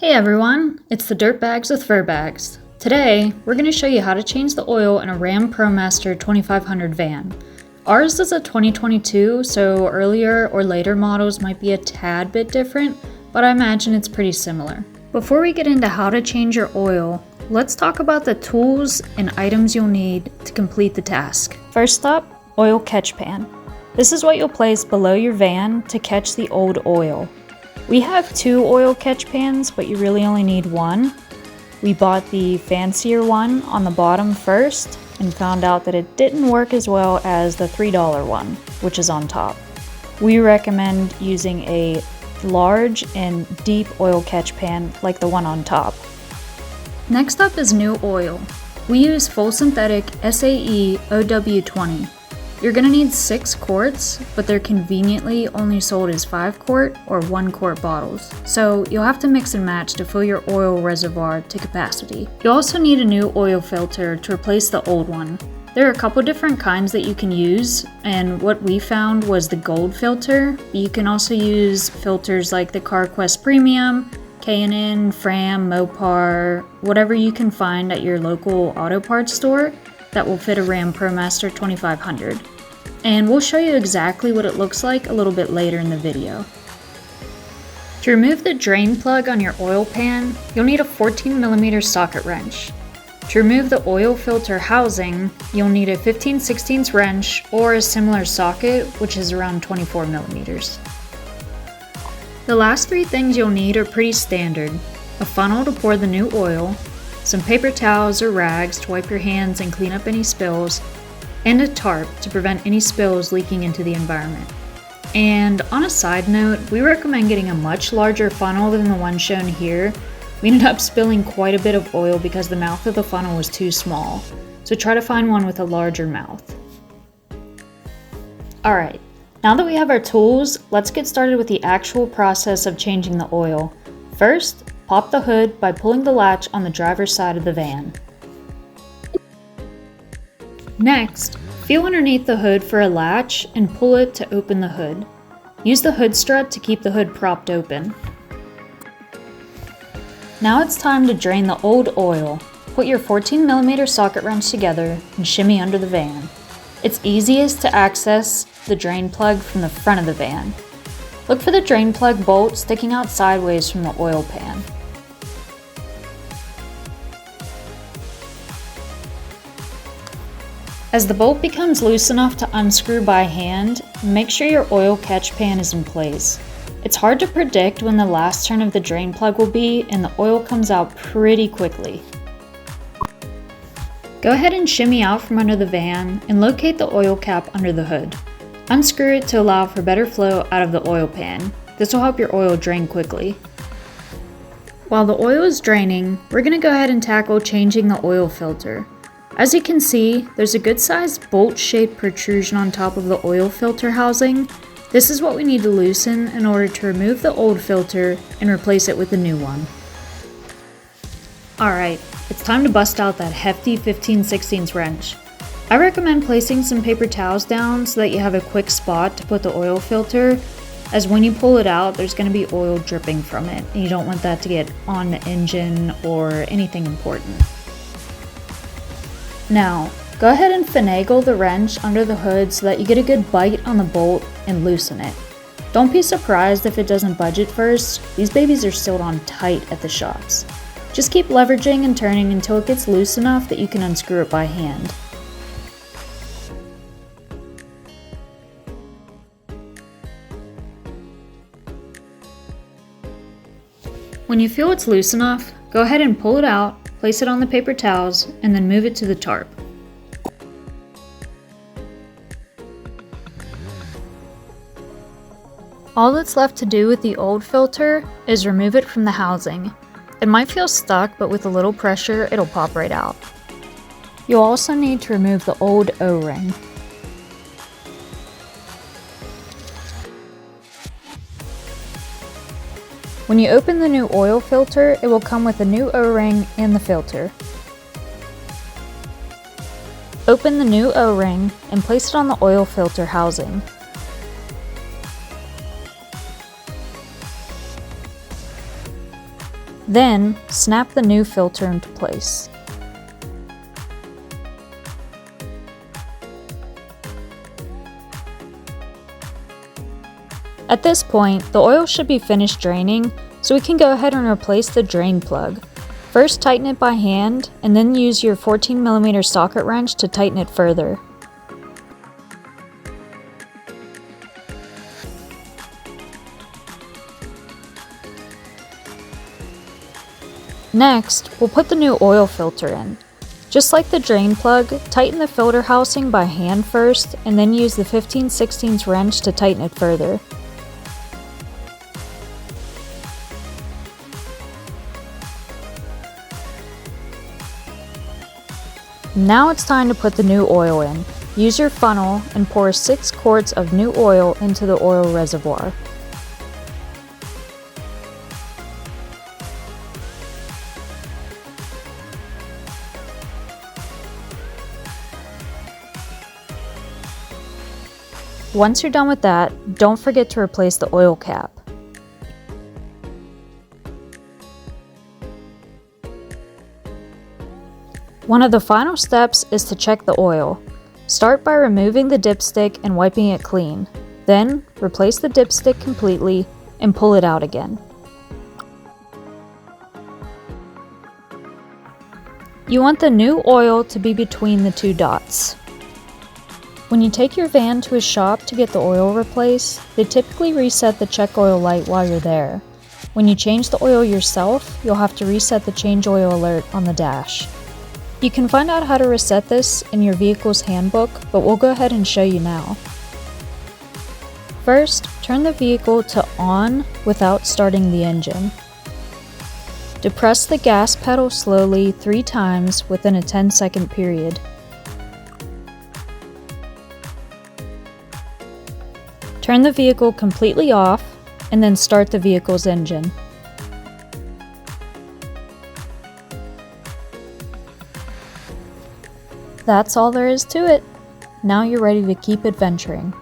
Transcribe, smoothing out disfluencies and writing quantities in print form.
Hey everyone, it's the Dirtbags with Fur Bags. Today, we're going to show you how to change the oil in a Ram Promaster 2500 van. Ours is a 2022, so earlier or later models might be a tad bit different, but I imagine it's pretty similar. Before we get into how to change your oil, let's talk about the tools and items you'll need to complete the task. First up, oil catch pan. This is what you'll place below your van to catch the old oil. We have 2 oil catch pans, but you really only need 1. We bought the fancier one on the bottom first and found out that it didn't work as well as the $3 one, which is on top. We recommend using a large and deep oil catch pan like the one on top. Next up is new oil. We use full synthetic SAE OW20. You're going to need 6 quarts, but they're conveniently only sold as 5 quart or 1 quart bottles, so you'll have to mix and match to fill your oil reservoir to capacity. You'll also need a new oil filter to replace the old one. There are a couple different kinds that you can use, and what we found was the gold filter. You can also use filters like the CarQuest Premium, K&N, Fram, Mopar, whatever you can find at your local auto parts store that will fit a Ram Promaster 2500. And we'll show you exactly what it looks like a little bit later in the video. To remove the drain plug on your oil pan, you'll need a 14mm socket wrench. To remove the oil filter housing, you'll need a 15/16 wrench or a similar socket, which is around 24mm. The last 3 things you'll need are pretty standard: a funnel to pour the new oil, some paper towels or rags to wipe your hands and clean up any spills, and a tarp to prevent any spills leaking into the environment. And on a side note, we recommend getting a much larger funnel than the one shown here. We ended up spilling quite a bit of oil because the mouth of the funnel was too small, so try to find one with a larger mouth. Alright, now that we have our tools, let's get started with the actual process of changing the oil. First, pop the hood by pulling the latch on the driver's side of the van. Next, feel underneath the hood for a latch and pull it to open the hood. Use the hood strut to keep the hood propped open. Now it's time to drain the old oil. Put your 14mm socket wrench together and shimmy under the van. It's easiest to access the drain plug from the front of the van. Look for the drain plug bolt sticking out sideways from the oil pan. As the bolt becomes loose enough to unscrew by hand, make sure your oil catch pan is in place. It's hard to predict when the last turn of the drain plug will be, and the oil comes out pretty quickly. Go ahead and shimmy out from under the van and locate the oil cap under the hood. Unscrew it to allow for better flow out of the oil pan. This will help your oil drain quickly. While the oil is draining, we're going to go ahead and tackle changing the oil filter. As you can see, there's a good-sized bolt-shaped protrusion on top of the oil filter housing. This is what we need to loosen in order to remove the old filter and replace it with the new one. Alright, it's time to bust out that hefty 15/16 wrench. I recommend placing some paper towels down so that you have a quick spot to put the oil filter, as when you pull it out, there's going to be oil dripping from it, and you don't want that to get on the engine or anything important. Now, go ahead and finagle the wrench under the hood so that you get a good bite on the bolt and loosen it. Don't be surprised if it doesn't budge at first. These babies are sealed on tight at the shops. Just keep leveraging and turning until it gets loose enough that you can unscrew it by hand. When you feel it's loose enough, go ahead and pull it out, place it on the paper towels, and then move it to the tarp. All that's left to do with the old filter is remove it from the housing. It might feel stuck, but with a little pressure, it'll pop right out. You'll also need to remove the old O-ring. When you open the new oil filter, it will come with a new O-ring and the filter. Open the new O-ring and place it on the oil filter housing. Then, snap the new filter into place. At this point, the oil should be finished draining, so we can go ahead and replace the drain plug. First tighten it by hand, and then use your 14mm socket wrench to tighten it further. Next, we'll put the new oil filter in. Just like the drain plug, tighten the filter housing by hand first, and then use the 15/16 wrench to tighten it further. Now it's time to put the new oil in. Use your funnel and pour 6 quarts of new oil into the oil reservoir. Once you're done with that, don't forget to replace the oil cap. One of the final steps is to check the oil. Start by removing the dipstick and wiping it clean. Then, replace the dipstick completely and pull it out again. You want the new oil to be between the 2 dots. When you take your van to a shop to get the oil replaced, they typically reset the check oil light while you're there. When you change the oil yourself, you'll have to reset the change oil alert on the dash. You can find out how to reset this in your vehicle's handbook, but we'll go ahead and show you now. First, turn the vehicle to on without starting the engine. Depress the gas pedal slowly 3 times within a 10-second period. Turn the vehicle completely off and then start the vehicle's engine. That's all there is to it. Now you're ready to keep adventuring.